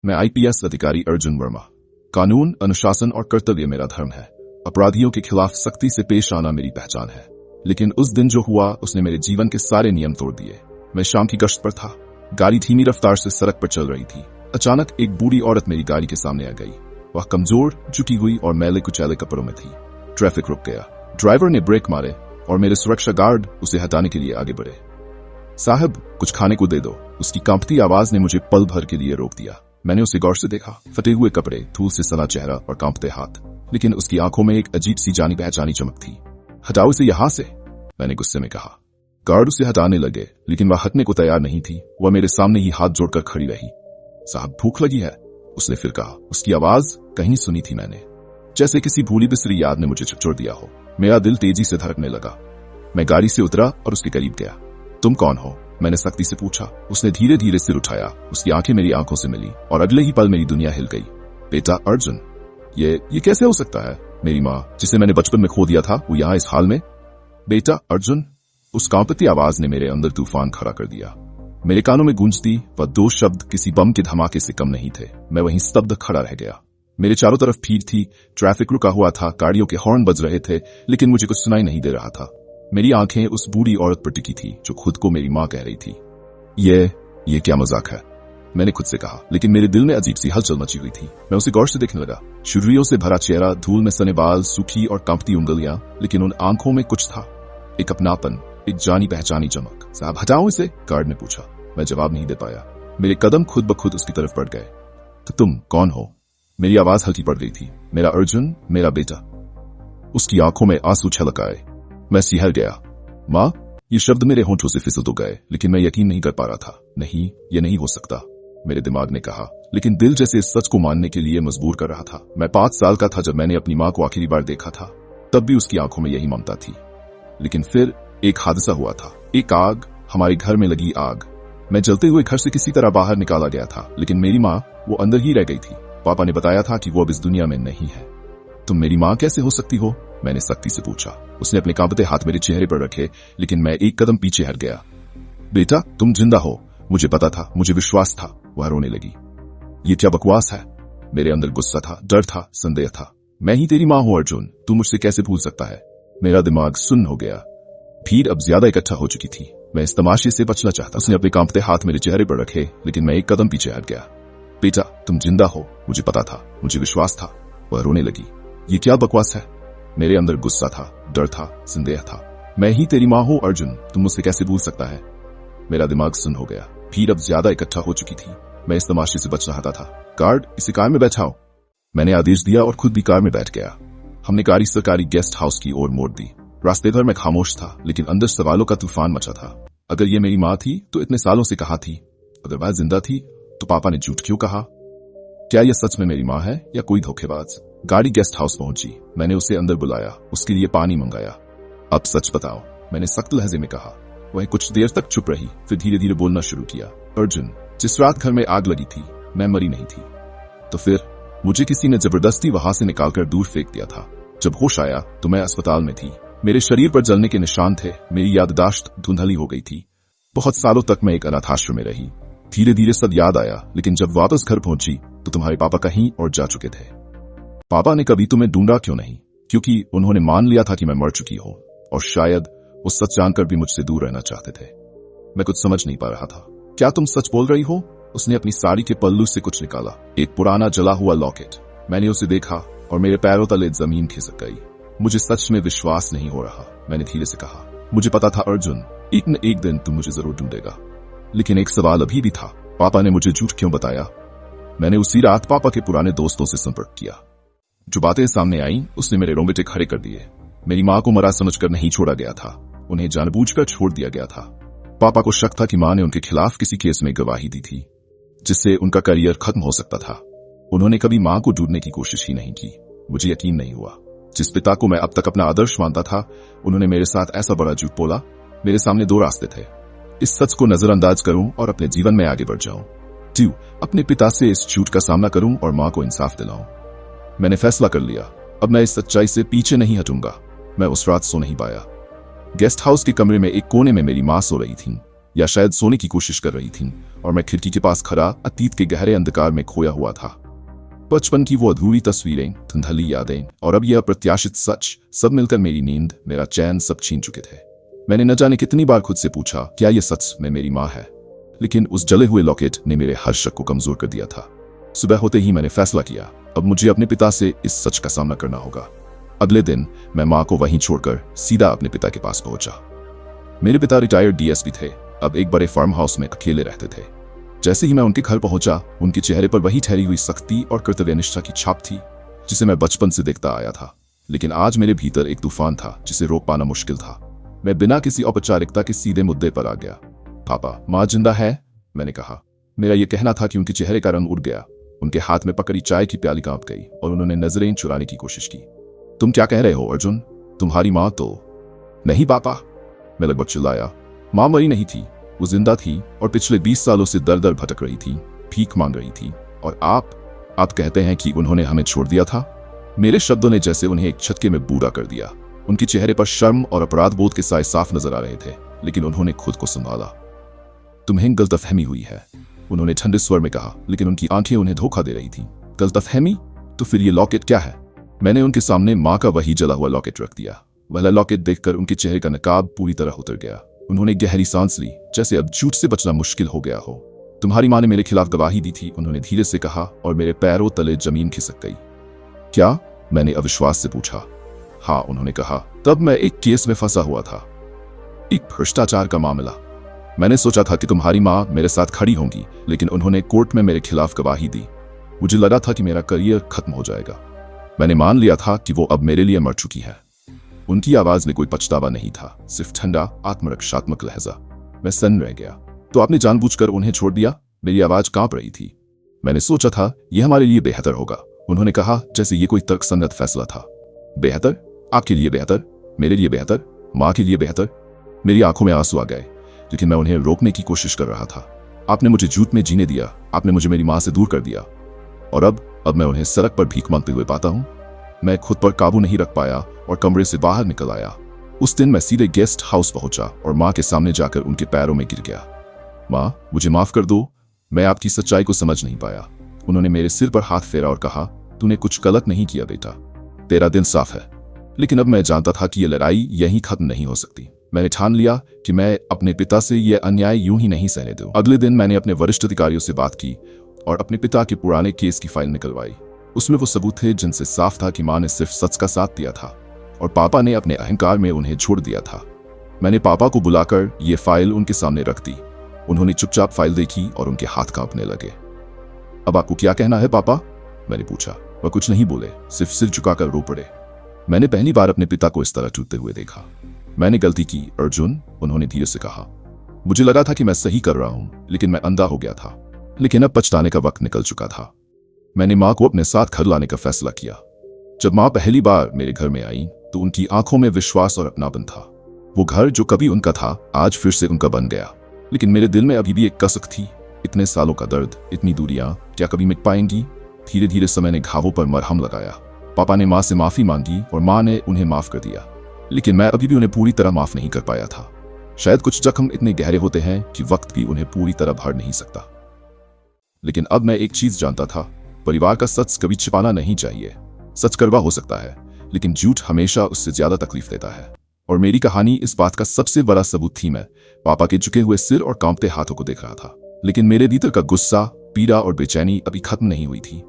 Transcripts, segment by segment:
मैं आईपीएस अधिकारी अर्जुन वर्मा। कानून, अनुशासन और कर्तव्य मेरा धर्म है। अपराधियों के खिलाफ सख्ती से पेश आना मेरी पहचान है। लेकिन उस दिन जो हुआ उसने मेरे जीवन के सारे नियम तोड़ दिए। मैं शाम की गश्त पर था। गाड़ी धीमी रफ्तार से सड़क पर चल रही थी। अचानक एक बूढ़ी औरत मेरी गाड़ी के सामने आ गई। वह कमजोर, झुकी हुई और मैले कुचैले कपड़ों में थी। ट्रैफिक रुक गया। ड्राइवर ने ब्रेक मारे और मेरे सुरक्षा गार्ड उसे हटाने के लिए आगे बढ़े। साहब, कुछ खाने को दे दो। उसकी कांपती आवाज ने मुझे पल भर के लिए रोक दिया। मैंने उसे गौर से देखा। फटे हुए कपड़े, धूल से सना चेहरा और कांपते हाथ, लेकिन उसकी आंखों में एक अजीब सी जानी पहचानी चमक थी। हटाओ इसे यहां से, मैंने गुस्से में कहा। गार्ड उसे हटाने लगे, लेकिन वह हटने को तैयार नहीं थी। वह मेरे सामने ही हाथ जोड़कर खड़ी रही। साहब, भूख लगी है, उसने फिर कहा। उसकी आवाज कहीं सुनी थी मैंने, जैसे किसी भूली बिसरी याद ने मुझे झकझोर दिया हो। मेरा दिल तेजी से धड़कने लगा। मैं गाड़ी से उतरा और उसके करीब गया। तुम कौन हो, मैंने सख्ती से पूछा। उसने धीरे धीरे सिर उठाया। उसकी आंखें मेरी आंखों से मिली और अगले ही पल मेरी दुनिया हिल गई। बेटा अर्जुन, ये कैसे हो सकता है? मेरी माँ, जिसे मैंने बचपन में खो दिया था, वो यहाँ इस हाल में? बेटा अर्जुन, उस कांपती आवाज ने मेरे अंदर तूफान खड़ा कर दिया। मेरे कानों में गूंजती वह दो शब्द किसी बम के धमाके से कम नहीं थे। मैं वहीं स्तब्ध खड़ा रह गया। मेरे चारों तरफ भीड़ थी। ट्रैफिक रुका हुआ था। गाड़ियों के हॉर्न बज रहे थे, लेकिन मुझे कुछ सुनाई नहीं दे रहा था। मेरी आंखें उस बूढ़ी औरत पर टिकी थी जो खुद को मेरी माँ कह रही थी। ये क्या मजाक है, मैंने खुद से कहा, लेकिन मेरे दिल में अजीब सी हलचल मची हुई थी। मैं उसे गौर से देखने लगा। छुरियों से भरा चेहरा, धूल में सने बाल, सूखी और कांपती उंगलियां, लेकिन उन आंखों में कुछ था, एक अपनापन, एक जानी पहचानी चमक। साहब, हटाओ इसे, गार्ड ने पूछा। मैं जवाब नहीं दे पाया। मेरे कदम खुद ब खुद उसकी तरफ बढ़ गए। तो तुम कौन हो? मेरी आवाज हल्की पड़ गई थी। मेरा अर्जुन, मेरा बेटा। उसकी आंखों में आंसू छलक आए। मैं सिहर गया। माँ, ये शब्द मेरे होंठों से फिसल तो गए, लेकिन मैं यकीन नहीं कर पा रहा था। नहीं, ये नहीं हो सकता, मेरे दिमाग ने कहा, लेकिन दिल जैसे इस सच को मानने के लिए मजबूर कर रहा था। मैं 5 साल का था जब मैंने अपनी माँ को आखिरी बार देखा था। तब भी उसकी आंखों में यही ममता थी। लेकिन फिर एक हादसा हुआ था। एक आग, हमारे घर में लगी आग। मैं जलते हुए घर से किसी तरह बाहर निकाला गया था, लेकिन मेरी माँ वो अंदर ही रह गई थी। पापा ने बताया था कि वो अब इस दुनिया में नहीं है। तुम मेरी माँ कैसे हो सकती हो, मैंने सख्ती से पूछा। उसने अपने कांपते हाथ मेरे चेहरे पर रखे, लेकिन मैं एक कदम पीछे हट गया। बेटा, तुम जिंदा हो, मुझे पता था, मुझे विश्वास था। वह रोने लगी। ये क्या बकवास है? मेरे अंदर गुस्सा था, डर था, संदेह था। मैं ही तेरी माँ हूं अर्जुन, तू मुझसे कैसे भूल सकता है? मेरा दिमाग सुन्न हो गया। भीड़ अब ज्यादा इकट्ठा हो चुकी थी। मैं इस तमाशे से बचना चाहता। उसने अपने कांपते हाथ मेरे चेहरे पर रखे, लेकिन मैं एक कदम पीछे हट गया। बेटा, तुम जिंदा हो, मुझे पता था, मुझे विश्वास था। वह रोने लगी। ये क्या बकवास है? मेरे अंदर गुस्सा था, डर था, संदेह था। मैं ही तेरी माँ हूं अर्जुन, तुम मुझसे कैसे भूल सकता है? मेरा दिमाग सुन्न हो गया। भीड़ अब ज्यादा इकट्ठा हो चुकी थी। मैं इस तमाशे से बच रहा था। गार्ड, इसे कार में बैठाओ, मैंने आदेश दिया और खुद भी कार में बैठ गया। हमने गाड़ी सरकारी गेस्ट हाउस की ओर मोड़ दी। रास्ते भर मैं खामोश था, लेकिन अंदर सवालों का तूफान मचा था। अगर ये मेरी माँ थी तो इतने सालों से कहाँ थी? अगर वह जिंदा थी तो पापा ने झूठ क्यों कहा? क्या यह सच में मेरी माँ है या कोई धोखेबाज? गाड़ी गेस्ट हाउस पहुंची। मैंने उसे अंदर बुलाया, उसके लिए पानी मंगाया। अब सच बताओ, मैंने सख्त लहजे में कहा। वह कुछ देर तक चुप रही, फिर धीरे धीरे बोलना शुरू किया। अर्जुन, जिस रात घर में आग लगी थी, मैं मरी नहीं थी। तो फिर मुझे किसी ने जबरदस्ती वहां से निकालकर दूर फेंक दिया था। जब होश आया तो मैं अस्पताल में थी। मेरे शरीर पर जलने के निशान थे। मेरी याददाश्त धुंधली हो गई थी। बहुत सालों तक मैं एक अनाथाश्रम में रही। धीरे धीरे सब याद आया, लेकिन जब वापस घर पहुंची तो तुम्हारे पापा कहीं और जा चुके थे। पापा ने कभी तुम्हें ढूंढा क्यों नहीं? क्योंकि उन्होंने मान लिया था कि मैं मर चुकी हूं, और शायद वो सच जानकर भी मुझसे दूर रहना चाहते थे। मैं कुछ समझ नहीं पा रहा था। क्या तुम सच बोल रही हो? उसने अपनी साड़ी के पल्लू से कुछ निकाला, एक पुराना जला हुआ लॉकेट। मैंने उसे देखा और मेरे पैरों तले जमीन खिसक गई। मुझे सच में विश्वास नहीं हो रहा, मैंने धीरे से कहा। मुझे पता था अर्जुन, एक न एक दिन तुम मुझे जरूर ढूंढेगा, लेकिन एक सवाल अभी भी था। पापा ने मुझे झूठ क्यों बताया? मैंने उसी रात पापा के पुराने दोस्तों से संपर्क किया। जो बातें सामने आई उसने मेरे रोंगटे खड़े कर दिए। मेरी माँ को मरा समझकर नहीं छोड़ा गया था, उन्हें जानबूझकर छोड़ दिया गया था। पापा को शक था कि माँ ने उनके खिलाफ किसी केस में गवाही दी थी, जिससे उनका करियर खत्म हो सकता था। उन्होंने कभी माँ को ढूंढने की कोशिश ही नहीं की। मुझे यकीन नहीं हुआ। जिस पिता को मैं अब तक अपना आदर्श मानता था, उन्होंने मेरे साथ ऐसा बड़ा झूठ बोला। मेरे सामने 2 रास्ते थे, इस सच को नजरअंदाज करूं और अपने जीवन में आगे बढ़ जाऊं, अपने पिता से इस झूठ का सामना करूं और माँ को इंसाफ दिलाऊं। मैंने फैसला कर लिया, अब मैं इस सच्चाई से पीछे नहीं हटूंगा। मैं उस रात सो नहीं पाया। गेस्ट हाउस के कमरे में एक कोने में मेरी माँ सो रही थी। या शायद सोने की कोशिश कर रही थीं और मैं खिड़की के पास खड़ा अतीत के गहरे अंधकार में खोया हुआ था। बचपन की वो अधूरी तस्वीरें, धुंधली यादें और अब यह अप्रत्याशित सच सब मिलकर मेरी नींद, मेरा चैन सब छीन चुके थे। मैंने न जाने कितनी बार खुद से पूछा, क्या यह सच में मेरी माँ है? लेकिन उस जले हुए लॉकेट ने मेरे हर शक को कमजोर कर दिया था। सुबह होते ही मैंने फैसला किया, अब मुझे अपने पिता से इस सच का सामना करना होगा। अगले दिन मैं माँ को वहीं छोड़कर सीधा अपने पिता के पास पहुंचा। मेरे पिता रिटायर्ड डीएसपी थे, अब एक बड़े फार्म हाउस में अकेले रहते थे। जैसे ही मैं उनके घर पहुंचा, उनके चेहरे पर वही ठहरी हुई सख्ती और कर्तव्यनिष्ठा की छाप थी जिसे मैं बचपन से देखता आया था। लेकिन आज मेरे भीतर एक तूफान था जिसे रोक पाना मुश्किल था। मैं बिना किसी औपचारिकता के सीधे मुद्दे पर आ गया। पापा, माँ जिंदा है? मैंने कहा। मेरा यह कहना था कि उनके चेहरे का रंग उड़ गया। उनके हाथ में पकड़ी चाय की प्याली कांप गई और उन्होंने नजरें चुराने की कोशिश की। तुम क्या कह रहे हो अर्जुन? तुम्हारी माँ तो... नहीं पापा, मैं लगभग चिल्लाया। माँ मरी नहीं थी, वो जिंदा थी और पिछले 20 सालों से दर दर भटक रही थी, भीख मांग रही थी। और आप कहते हैं कि उन्होंने हमें छोड़ दिया था? मेरे शब्दों ने जैसे उन्हें एक झटके में बूढ़ा कर दिया। उनके चेहरे पर शर्म और अपराध बोध के साए साफ नजर आ रहे थे, लेकिन उन्होंने खुद को संभाला। तुम्हें गलतफहमी हुई है, उन्होंने ठंडे स्वर में कहा, लेकिन उनकी आंखें उन्हें धोखा दे रही थीं। गलतफहमी? तो फिर ये लॉकेट क्या है? मैंने उनके सामने माँ का वही जला हुआ लॉकेट रख दिया। वह लॉकेट देखकर उनके चेहरे का नकाब पूरी तरह उतर गया। उन्होंने गहरी सांस ली, जैसे अब झूठ से बचना मुश्किल हो गया हो। तुम्हारी माँ ने मेरे खिलाफ गवाही दी थी, उन्होंने धीरे से कहा, और मेरे पैरों तले जमीन खिसक गई। क्या? मैंने अविश्वास से पूछा। हाँ, उन्होंने कहा। तब मैं एक केस में फंसा हुआ था, एक भ्रष्टाचार का मामला। मैंने सोचा था कि तुम्हारी माँ मेरे साथ खड़ी होंगी, लेकिन उन्होंने कोर्ट में मेरे खिलाफ गवाही दी। मुझे लगा था कि मेरा करियर खत्म हो जाएगा। मैंने मान लिया था कि वो अब मेरे लिए मर चुकी है। उनकी आवाज में कोई पछतावा नहीं था, सिर्फ ठंडा आत्मरक्षात्मक लहजा। मैं सन्न रह गया। तो आपने जानबूझकर उन्हें छोड़ दिया? मेरी आवाज कांप रही थी। मैंने सोचा था यह हमारे लिए बेहतर होगा, उन्होंने कहा, जैसे ये कोई तर्कसंगत फैसला था। बेहतर? आपके लिए बेहतर? मेरे लिए बेहतर? माँ के लिए बेहतर? मेरी आंखों में आंसू आ गए, लेकिन मैं उन्हें रोकने की कोशिश कर रहा था। आपने मुझे झूठ में जीने दिया, आपने मुझे मेरी माँ से दूर कर दिया, और अब मैं उन्हें सड़क पर भीख मांगते हुए पाता हूँ। मैं खुद पर काबू नहीं रख पाया और कमरे से बाहर निकल आया। उस दिन मैं सीधे गेस्ट हाउस पहुंचा और माँ के सामने जाकर उनके पैरों में गिर गया। माँ, मुझे माफ कर दो, मैं आपकी सच्चाई को समझ नहीं पाया। उन्होंने मेरे सिर पर हाथ फेरा और कहा, तूने कुछ गलत नहीं किया बेटा, तेरा दिन साफ है। लेकिन अब मैं जानता था कि यह लड़ाई यहीं खत्म नहीं हो सकती। मैंने ठान लिया कि मैं अपने पिता से यह अन्याय यूं ही नहीं सहने दूं। अगले दिन मैंने अपने वरिष्ठ अधिकारियों से बात की और अपने पिता के पुराने केस की फाइल निकलवाई। उसमें वो सबूत थे जिनसे साफ था कि माँ ने सिर्फ सच का साथ दिया था और पापा ने अपने अहंकार में उन्हें छोड़ दिया था। मैंने पापा को बुलाकर ये फाइल उनके सामने रख दी। उन्होंने चुपचाप फाइल देखी और उनके हाथ कांपने लगे। अब आपको क्या कहना है पापा? मैंने पूछा। वह कुछ नहीं बोले, सिर्फ सिर झुकाकर रो पड़े। मैंने पहली बार अपने पिता को इस तरह टूटते हुए देखा। मैंने गलती की अर्जुन, उन्होंने धीरे से कहा। मुझे लगा था कि मैं सही कर रहा हूं, लेकिन मैं अंधा हो गया था। लेकिन अब पछताने का वक्त निकल चुका था। मैंने माँ को अपने साथ घर लाने का फैसला किया। जब माँ पहली बार मेरे घर में आई तो उनकी आंखों में विश्वास और अपनापन था। वो घर जो कभी उनका था आज फिर से उनका बन गया। लेकिन मेरे दिल में अभी भी एक कसक थी। इतने सालों का दर्द, इतनी दूरियां, क्या कभी मिट पाएंगी? धीरे धीरे समय ने घावों पर मरहम लगाया। पापा ने माँ से माफी मांगी और माँ ने उन्हें माफ कर दिया, लेकिन मैं अभी भी उन्हें पूरी तरह माफ नहीं कर पाया था। शायद कुछ जख्म इतने गहरे होते हैं कि वक्त भी उन्हें पूरी तरह भर नहीं सकता। लेकिन अब मैं एक चीज जानता था, परिवार का सच कभी छिपाना नहीं चाहिए। सच कड़वा हो सकता है, लेकिन झूठ हमेशा उससे ज्यादा तकलीफ देता है। और मेरी कहानी इस बात का सबसे बड़ा सबूत थी। मैं पापा के झुके हुए सिर और कांपते हाथों को देख रहा था, लेकिन मेरे भीतर का गुस्सा, पीड़ा और बेचैनी अभी खत्म नहीं हुई थी।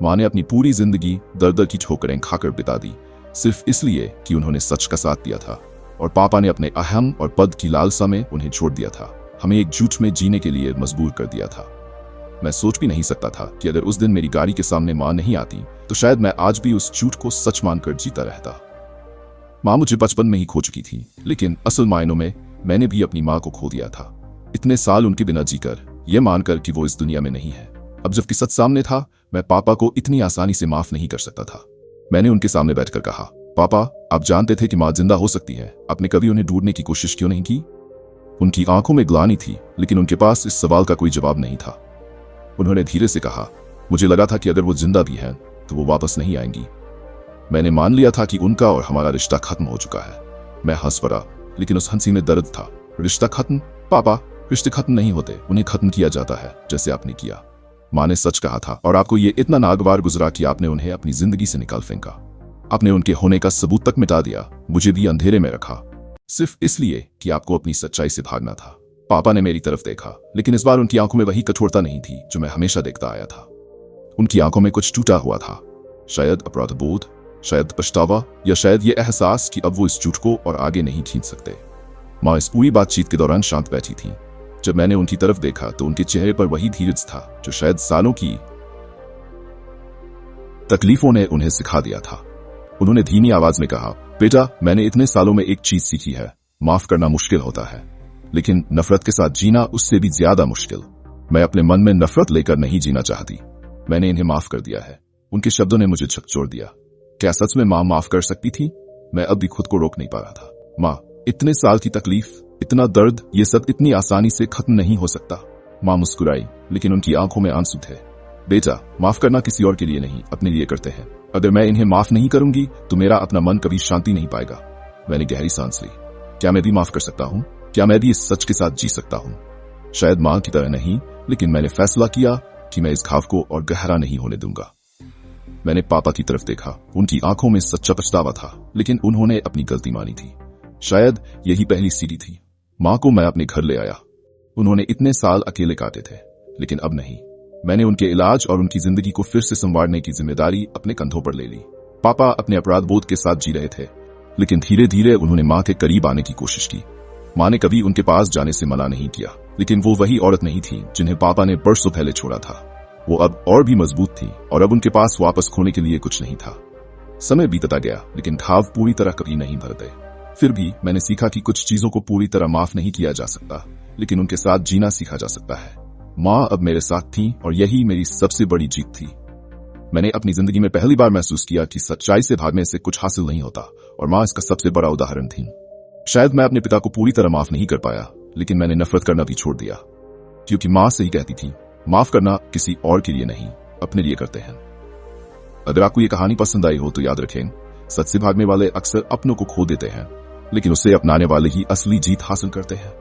माँ ने अपनी पूरी जिंदगी दर दर की ठोकरें खाकर बिता दी, सिर्फ इसलिए कि उन्होंने सच का साथ दिया था। और पापा ने अपने अहम और पद की लालसा में उन्हें छोड़ दिया था, हमें एक झूठ में जीने के लिए मजबूर कर दिया था। मैं सोच भी नहीं सकता था कि अगर उस दिन मेरी गाड़ी के सामने माँ नहीं आती तो शायद मैं आज भी उस झूठ को सच मानकर जीता रहता। माँ मुझे बचपन में ही खो चुकी थी, लेकिन असल मायनों में मैंने भी अपनी माँ को खो दिया था। इतने साल उनके बिना जीकर, यह मानकर कि वो इस दुनिया में नहीं है। अब जबकि सच सामने था, मैं पापा को इतनी आसानी से माफ नहीं कर सकता था। मैंने उनके सामने बैठकर कहा, पापा, आप जानते थे कि माँ जिंदा हो सकती है, आपने कभी उन्हें ढूंढने की कोशिश क्यों नहीं की? उनकी आंखों में ग्लानि थी, लेकिन उनके पास इस सवाल का कोई जवाब नहीं था। उन्होंने धीरे से कहा, मुझे लगा था कि अगर वो जिंदा भी हैं तो वो वापस नहीं आएंगी। मैंने मान लिया था कि उनका और हमारा रिश्ता खत्म हो चुका है। मैं हंस पड़ा, लेकिन उस हंसी में दर्द था। रिश्ता खत्म? पापा, रिश्ते खत्म नहीं होते, उन्हें खत्म किया जाता है, जैसे आपने किया। माँ ने सच कहा था और आपको ये इतना नागवार गुजरा कि आपने उन्हें अपनी जिंदगी से निकाल फेंका। आपने उनके होने का सबूत तक मिटा दिया, मुझे भी अंधेरे में रखा, सिर्फ इसलिए कि आपको अपनी सच्चाई से भागना था। पापा ने मेरी तरफ देखा, लेकिन इस बार उनकी आंखों में वही कठोरता नहीं थी जो मैं हमेशा देखता आया था। उनकी आंखों में कुछ टूटा हुआ था, शायद अपराधबोध, शायद पछतावा, या शायद ये एहसास कि अब वो इस झूठ को और आगे नहीं खींच सकते। माँ इस पूरी बातचीत के दौरान शांत बैठी थी। जब मैंने उनकी तरफ देखा तो उनके चेहरे पर वही धीरज था जो शायद सालों की तकलीफों ने उन्हें सिखा दिया था। उन्होंने धीमी आवाज में कहा, बेटा, मैंने इतने सालों में एक चीज सीखी है, माफ करना मुश्किल होता है, लेकिन नफरत के साथ जीना उससे भी ज्यादा मुश्किल। मैं अपने मन में नफरत लेकर नहीं जीना चाहती। मैंने इन्हें माफ कर दिया है। उनके शब्दों ने मुझे झकझोर दिया। क्या सच में माँ माफ कर सकती थी? मैं अब भी खुद को रोक नहीं पा रहा था। माँ, इतने साल की तकलीफ, इतना दर्द, ये सब इतनी आसानी से खत्म नहीं हो सकता। माँ मुस्कुराई, लेकिन उनकी आंखों में आंसू थे। बेटा, माफ करना किसी और के लिए नहीं, अपने लिए करते हैं। अगर मैं इन्हें माफ नहीं करूंगी तो मेरा अपना मन कभी शांति नहीं पाएगा। मैंने गहरी सांस ली। क्या मैं भी माफ कर सकता हूँ? क्या मैं भी इस सच के साथ जी सकता हूँ? शायद माँ की तरह नहीं, लेकिन मैंने फैसला किया कि मैं इस घाव को और गहरा नहीं होने दूंगा। मैंने पापा की तरफ देखा। उनकी आंखों में सच्चा पछतावा था, लेकिन उन्होंने अपनी गलती मानी थी। शायद यही पहली सीढ़ी थी। माँ को मैं अपने घर ले आया। उन्होंने इतने साल अकेले काटे थे, लेकिन अब नहीं। मैंने उनके इलाज और उनकी जिंदगी को फिर से संवारने की जिम्मेदारी अपने कंधों पर ले ली। पापा अपने अपराध बोध के साथ जी रहे थे, लेकिन धीरे धीरे उन्होंने माँ के करीब आने की कोशिश की। माँ ने कभी उनके पास जाने से मना नहीं किया, लेकिन वो वही औरत नहीं थी जिन्हें पापा ने बरसों पहले छोड़ा था। वो अब और भी मजबूत थी और अब उनके पास वापस खोने के लिए कुछ नहीं था। समय बीतता गया, लेकिन घाव पूरी तरह कभी नहीं भरते। फिर भी मैंने सीखा कि कुछ चीजों को पूरी तरह माफ नहीं किया जा सकता, लेकिन उनके साथ जीना सीखा जा सकता है। माँ अब मेरे साथ थी और यही मेरी सबसे बड़ी जीत थी। मैंने अपनी जिंदगी में पहली बार महसूस किया कि सच्चाई से भागने से कुछ हासिल नहीं होता, और माँ इसका सबसे बड़ा उदाहरण थी। शायद मैं अपने पिता को पूरी तरह माफ नहीं कर पाया, लेकिन मैंने नफरत करना भी छोड़ दिया, क्योंकि माँ सही कहती थी, माफ करना किसी और के लिए नहीं, अपने लिए करते हैं। अगर आपको ये कहानी पसंद आई हो तो याद रखें, सच से भागने वाले अक्सर अपनों को खो देते हैं, लेकिन उसे अपनाने वाले ही असली जीत हासिल करते हैं।